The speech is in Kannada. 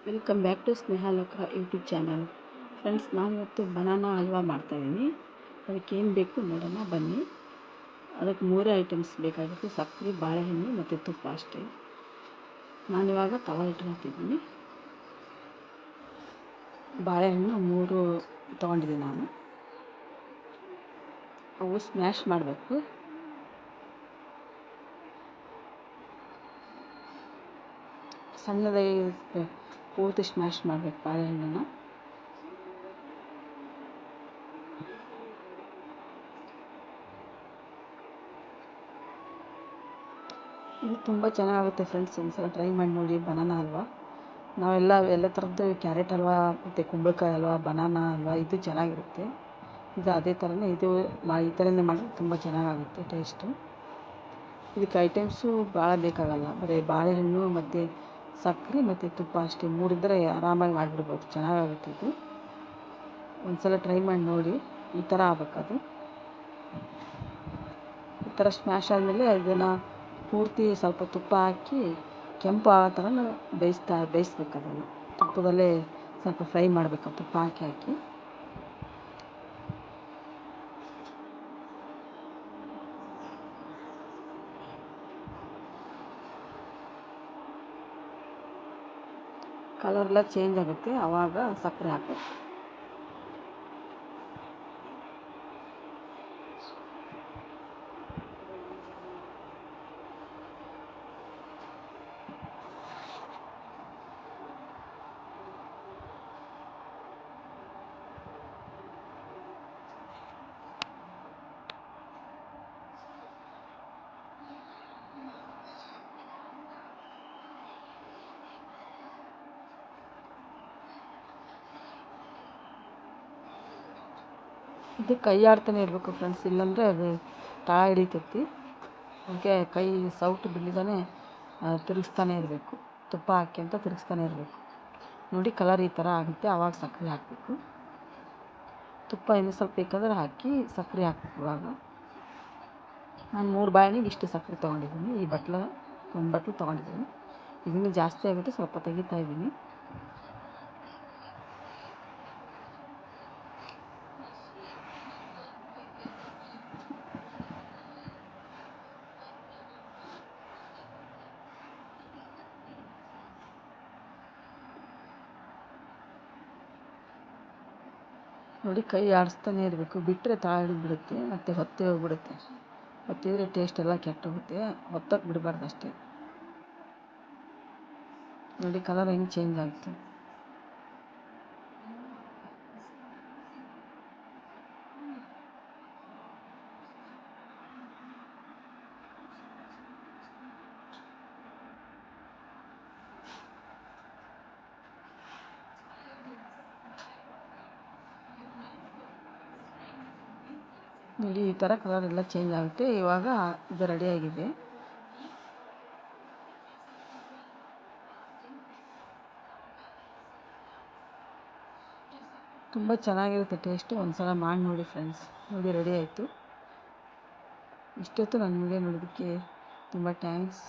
Welcome back to Snehaloka YouTube channel. Friends, ನಾನು ಇವತ್ತು ಬನಾನಾ ಹಲ್ವಾ ಮಾಡ್ತಾಯಿದ್ದೀನಿ. ಅದಕ್ಕೇನು ಬೇಕು ನೋಡೋಣ ಬನ್ನಿ. ಅದಕ್ಕೆ 3 ಐಟಮ್ಸ್ ಬೇಕಾಗುತ್ತೆ: ಸಕ್ಕರೆ, ಬಾಳೆಹಣ್ಣು ಮತ್ತು ತುಪ್ಪ ಅಷ್ಟೇ. ನಾನಿವಾಗ ತವ ಇಟ್ಕೊತಿದ್ದೀನಿ. ಬಾಳೆಹಣ್ಣು 3 ತೊಗೊಂಡಿದ್ದೀನಿ ನಾನು. ಅವು ಸ್ಮ್ಯಾಶ್ ಮಾಡಬೇಕು. ಸಣ್ಣದಾಗಿ ಪೂರ್ತಿ ಸ್ಮ್ಯಾಶ್ ಮಾಡಬೇಕು ಬಾಳೆಹಣ್ಣನ್ನು. ಇದು ತುಂಬ ಚೆನ್ನಾಗುತ್ತೆ ಫ್ರೆಂಡ್ಸ್, ಒಂದ್ಸಲ ಟ್ರೈ ಮಾಡಿ ನೋಡಿ ಬನಾನಾ ಹಲ್ವಾ. ಎಲ್ಲ ಥರದ್ದು ಕ್ಯಾರೆಟ್ ಹಲ್ವಾ ಮತ್ತು ಕುಂಬಳಕಾಯಿ ಹಲ್ವಾ, ಬನಾನಾ ಹಲ್ವಾ ಇದು ಚೆನ್ನಾಗಿರುತ್ತೆ. ಇದು ಅದೇ ಥರನೇ ಈ ಥರನೇ ಮಾಡಿದ್ರೆ ತುಂಬ ಚೆನ್ನಾಗಾಗುತ್ತೆ ಟೇಸ್ಟು. ಇದಕ್ಕೆ ಐಟಮ್ಸು ಭಾಳ ಬೇಕಾಗಲ್ಲ, ಬರೀ ಬಾಳೆಹಣ್ಣು ಮತ್ತು ಸಕ್ಕರೆ ಮತ್ತು ತುಪ್ಪ ಅಷ್ಟೇ. 3 ಇದ್ದರೆ ಆರಾಮಾಗಿ ಮಾಡಿಬಿಡ್ಬೋದು, ಚೆನ್ನಾಗಾಗುತ್ತೆ ಇದು. ಒಂದ್ಸಲ ಟ್ರೈ ಮಾಡಿ ನೋಡಿ. ಈ ಥರ ಆಗಬೇಕದು. ಈ ಥರ ಸ್ಮ್ಯಾಶ್ ಆದಮೇಲೆ ಇದನ್ನು ಪೂರ್ತಿ ಸ್ವಲ್ಪ ತುಪ್ಪ ಹಾಕಿ ಕೆಂಪು ಆಗೋ ಥರ ಬೇಯಿಸ್ಬೇಕು. ಅದನ್ನು ತುಪ್ಪದಲ್ಲೇ ಸ್ವಲ್ಪ ಫ್ರೈ ಮಾಡಬೇಕು, ತುಪ್ಪ ಹಾಕಿ. ಕಲರೆಲ್ಲ ಚೇಂಜ್ ಆಗುತ್ತೆ, ಆವಾಗ ಸಕ್ಕರೆ ಹಾಕಬೇಕು. ಇದು ಕೈ ಆಡ್ತಾನೆ ಇರಬೇಕು ಫ್ರೆಂಡ್ಸ್, ಇಲ್ಲಾಂದರೆ ಅದು ತಳ ಹಿಡಿತೈತಿ. ಅದಕ್ಕೆ ಕೈ ಸೌಟು ಬಿಡದಾನೆ ತಿರುಗಿಸ್ತಾನೆ ಇರಬೇಕು. ತುಪ್ಪ ಹಾಕಿ ಅಂತ ತಿರುಗಿಸ್ತಾನೆ ಇರಬೇಕು. ನೋಡಿ, ಕಲರ್ ಈ ಥರ ಆಗುತ್ತೆ, ಆವಾಗ ಸಕ್ಕರೆ ಹಾಕಬೇಕು. ತುಪ್ಪ ಇನ್ನೂ ಸ್ವಲ್ಪ ಬೇಕಾದ್ರೆ ಹಾಕಿ ಸಕ್ಕರೆ ಹಾಕಬೇಕು. ಇವಾಗ ನಾನು 3 ಬಾಳೆಹಣ್ಣಿಗೆ ಇಷ್ಟು ಸಕ್ಕರೆ ತೊಗೊಂಡಿದ್ದೀನಿ. ಒಂದು ಬಟ್ಲು ತೊಗೊಂಡಿದ್ದೀನಿ. ಇದನ್ನು ಜಾಸ್ತಿ ಆಗುತ್ತೆ, ಸ್ವಲ್ಪ ತೆಗಿತಾ ಇದ್ದೀನಿ. ನೋಡಿ, ಕೈ ಆಡಿಸ್ತಾನೆ ಇರಬೇಕು, ಬಿಟ್ಟರೆ ತಳ ಹಿಡಿದ್ಬಿಡುತ್ತೆ, ಮತ್ತು ಹೊತ್ತೆ ಹೋಗ್ಬಿಡುತ್ತೆ. ಹೊತ್ತಿದ್ರೆ ಟೇಸ್ಟ್ ಎಲ್ಲ ಕೆಟ್ಟೋಗುತ್ತೆ. ಹೊತ್ತಕ್ಕೆ ಬಿಡಬಾರ್ದು ಅಷ್ಟೇ. ನೋಡಿ, ಕಲರ್ ಹೆಂಗೆ ಚೇಂಜ್ ಆಗುತ್ತೆ. ನೋಡಿ, ಈ ಥರ ಕಲರ್ ಎಲ್ಲ ಚೇಂಜ್ ಆಗುತ್ತೆ. ಇವಾಗ ಇದು ರೆಡಿಯಾಗಿದೆ. ತುಂಬ ಚೆನ್ನಾಗಿರುತ್ತೆ ಟೇಸ್ಟು. ಒಂದು ಸಲ ಮಾಡಿ ನೋಡಿ ಫ್ರೆಂಡ್ಸ್. ನೋಡಿ, ರೆಡಿ ಆಯಿತು. ಇಷ್ಟೊತ್ತು ನನ್ನ ವಿಡಿಯೋ ನೋಡೋದಕ್ಕೆ ತುಂಬ ಥ್ಯಾಂಕ್ಸ್.